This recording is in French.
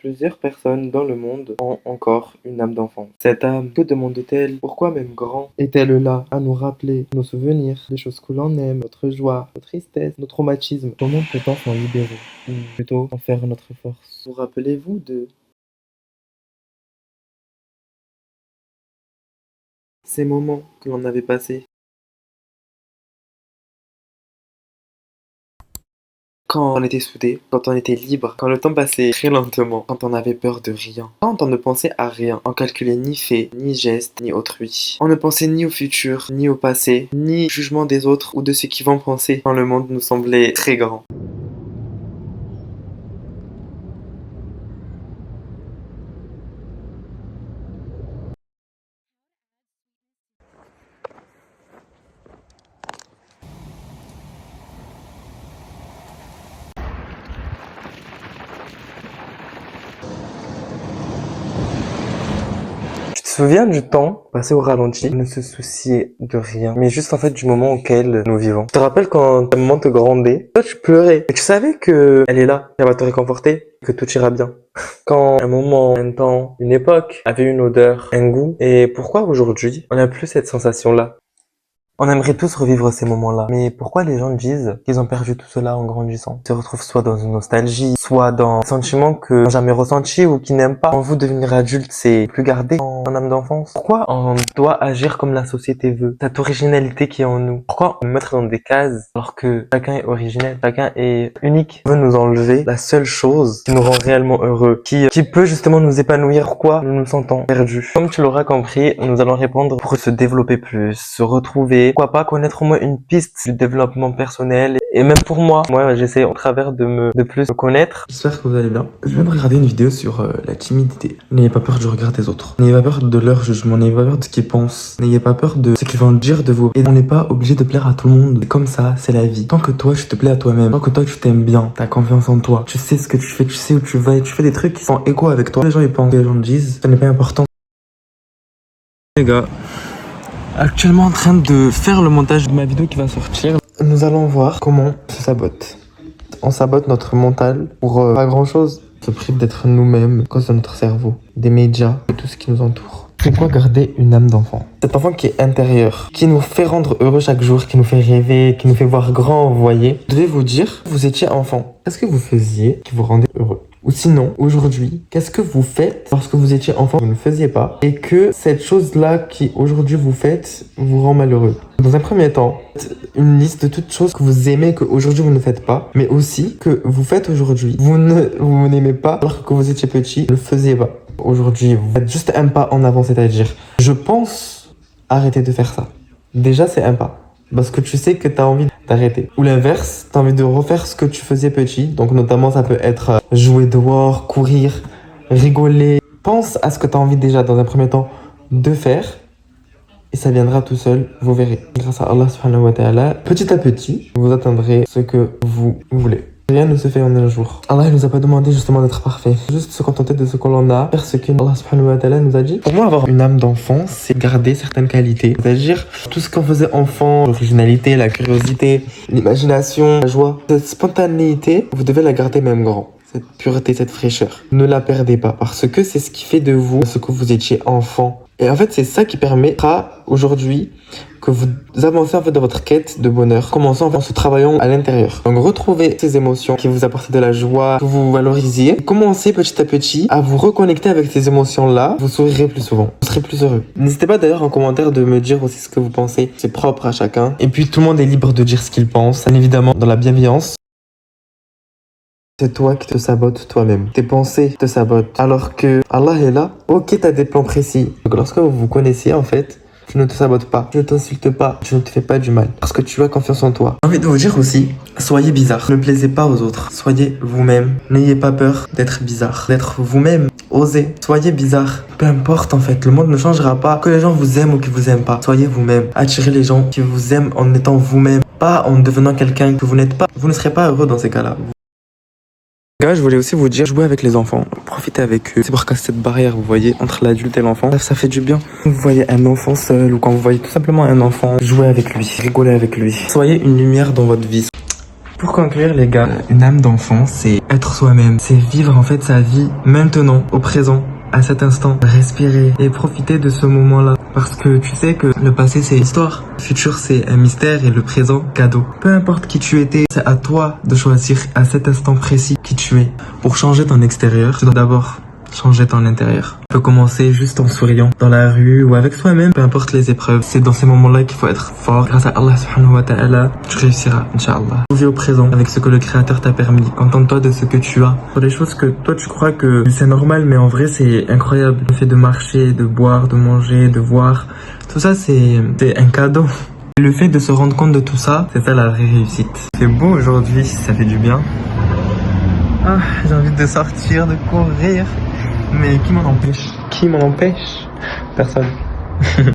Plusieurs personnes dans le monde ont encore une âme d'enfant. Cette âme, que demande-t-elle? Pourquoi même grand est-elle là à nous rappeler nos souvenirs, les choses que l'on aime, notre joie, notre tristesse, nos traumatismes? Comment peut-on s'en libérer? Ou plutôt en faire notre force? Vous rappelez-vous de ces moments que l'on avait passés? Quand on était soudés, quand on était libre, quand le temps passait très lentement, quand on avait peur de rien, quand on ne pensait à rien, on calculait ni fait, ni geste, ni autrui. On ne pensait ni au futur, ni au passé, ni au jugement des autres ou de ceux qui vont penser, quand le monde nous semblait très grand. Tu te souviens du temps passé au ralenti? On ne se souciait de rien, mais juste en fait du moment auquel nous vivons. Tu te rappelles quand un moment te grondait? Toi tu pleurais, et tu savais que elle est là, elle va te réconforter, que tout ira bien. Quand un moment, un temps, une époque avait une odeur, un goût, et pourquoi aujourd'hui on n'a plus cette sensation-là? On aimerait tous revivre ces moments-là. Mais pourquoi les gens disent qu'ils ont perdu tout cela en grandissant? Ils se retrouvent soit dans une nostalgie, soit dans un sentiment qu'ils n'ont jamais ressenti ou qu'ils n'aiment pas. Quand vous devenir adulte, c'est plus garder en âme d'enfance. Pourquoi on doit agir comme la société veut? Cette originalité qui est en nous. Pourquoi on nous mettre dans des cases alors que chacun est originel, chacun est unique? On veut nous enlever la seule chose qui nous rend réellement heureux, qui peut justement nous épanouir. Pourquoi nous nous sentons perdus? Comme tu l'auras compris, nous allons répondre pour se développer plus, se retrouver. Pourquoi pas connaître au moins une piste du développement personnel et même pour moi j'essaie au travers de plus me connaître. J'espère que vous allez bien. Je viens de regarder une vidéo sur la timidité. N'ayez pas peur du regard des autres. N'ayez pas peur de leur jugement. N'ayez pas peur de ce qu'ils pensent. N'ayez pas peur de ce qu'ils vont dire de vous. Et on n'est pas obligé de plaire à tout le monde. C'est comme ça, c'est la vie. Tant que toi tu te plais à toi-même, tant que toi tu t'aimes bien, t'as confiance en toi, tu sais ce que tu fais, tu sais où tu vas et tu fais des trucs qui sont écho avec toi. Les gens ils pensent, les gens disent, ce n'est pas important. Les gars, actuellement en train de faire le montage de ma vidéo qui va sortir. Nous allons voir comment on se sabote. On sabote notre mental pour pas grand chose. On se prive d'être nous-mêmes à cause de notre cerveau, des médias et tout ce qui nous entoure. C'est quoi garder une âme d'enfant? Cet enfant qui est intérieur, qui nous fait rendre heureux chaque jour, qui nous fait rêver, qui nous fait voir grand, vous voyez. Je devais vous dire, vous étiez enfant. Qu'est-ce que vous faisiez qui vous rendait heureux? Ou sinon, aujourd'hui, qu'est-ce que vous faites lorsque vous étiez enfant, vous ne faisiez pas, et que cette chose-là qui aujourd'hui vous faites vous rend malheureux? Dans un premier temps, une liste de toutes choses que vous aimez que aujourd'hui vous ne faites pas, mais aussi que vous faites aujourd'hui. Vous n'aimez pas alors que vous étiez petit, vous ne le faisiez pas. Aujourd'hui, vous faites juste un pas en avant, c'est-à-dire, je pense arrêter de faire ça. Déjà, c'est un pas. Parce que tu sais que tu as envie d'arrêter. Ou l'inverse, tu as envie de refaire ce que tu faisais petit. Donc notamment, ça peut être jouer dehors, courir, rigoler. Pense à ce que tu as envie déjà dans un premier temps de faire. Et ça viendra tout seul, vous verrez. Grâce à Allah subhanahu wa ta'ala, petit à petit, vous atteindrez ce que vous voulez. Rien ne se fait en un jour. Allah ne nous a pas demandé justement d'être parfait. Juste se contenter de ce que l'on a, faire ce que Allah subhanahu wa ta'ala nous a dit. Pour moi, avoir une âme d'enfant, c'est garder certaines qualités. C'est-à-dire, tout ce qu'on faisait enfant, l'originalité, la curiosité, l'imagination, la joie, cette spontanéité, vous devez la garder même grand. Cette pureté, cette fraîcheur. Ne la perdez pas, parce que c'est ce qui fait de vous ce que vous étiez enfant. Et en fait, c'est ça qui permettra aujourd'hui que vous avancez en fait dans votre quête de bonheur. Commencez en se travaillant à l'intérieur. Donc retrouvez ces émotions qui vous apportent de la joie, que vous valorisiez. Commencez petit à petit à vous reconnecter avec ces émotions-là. Vous sourirez plus souvent. Vous serez plus heureux. N'hésitez pas d'ailleurs en commentaire de me dire aussi ce que vous pensez. C'est propre à chacun. Et puis tout le monde est libre de dire ce qu'il pense. Bien évidemment dans la bienveillance. C'est toi qui te sabotes toi-même. Tes pensées te sabotent. Alors que Allah est là. Ok, t'as des plans précis. Donc lorsque vous vous connaissez, en fait, tu ne te sabotes pas. Tu ne t'insultes pas. Tu ne te fais pas du mal. Parce que tu as confiance en toi. J'ai envie de vous dire aussi, soyez bizarre. Ne plaisez pas aux autres. Soyez vous-même. N'ayez pas peur d'être bizarre. D'être vous-même. Osez. Soyez bizarre. Peu importe, en fait. Le monde ne changera pas. Que les gens vous aiment ou qu'ils vous aiment pas. Soyez vous-même. Attirez les gens qui vous aiment en étant vous-même. Pas en devenant quelqu'un que vous n'êtes pas. Vous ne serez pas heureux dans ces cas-là. Gars, je voulais aussi vous dire, jouez avec les enfants, profitez avec eux. C'est pour casser cette barrière, vous voyez, entre l'adulte et l'enfant. Ça fait du bien. Quand vous voyez un enfant seul ou quand vous voyez tout simplement un enfant, jouez avec lui, rigolez avec lui. Soyez une lumière dans votre vie. Pour conclure les gars, une âme d'enfant, c'est être soi-même, c'est vivre en fait sa vie maintenant, au présent, à cet instant, respirer et profiter de ce moment-là. Parce que tu sais que le passé c'est histoire, le futur c'est un mystère et le présent cadeau. Peu importe qui tu étais, c'est à toi de choisir à cet instant précis qui tu es. Pour changer ton extérieur, tu dois d'abord changer ton intérieur. Tu peux commencer juste en souriant dans la rue ou avec soi-même, peu importe les épreuves. C'est dans ces moments-là qu'il faut être fort. Grâce à Allah subhanahu wa ta'ala, tu réussiras, Inch'Allah. Vis au présent avec ce que le Créateur t'a permis. Contente-toi de ce que tu as. Pour des choses que toi tu crois que c'est normal, mais en vrai c'est incroyable. Le fait de marcher, de boire, de manger, de voir, tout ça c'est un cadeau. Le fait de se rendre compte de tout ça, c'est ça la vraie réussite. C'est beau aujourd'hui, ça fait du bien. Ah, j'ai envie de sortir, de courir. Mais qui m'en empêche? Qui m'en empêche? Personne.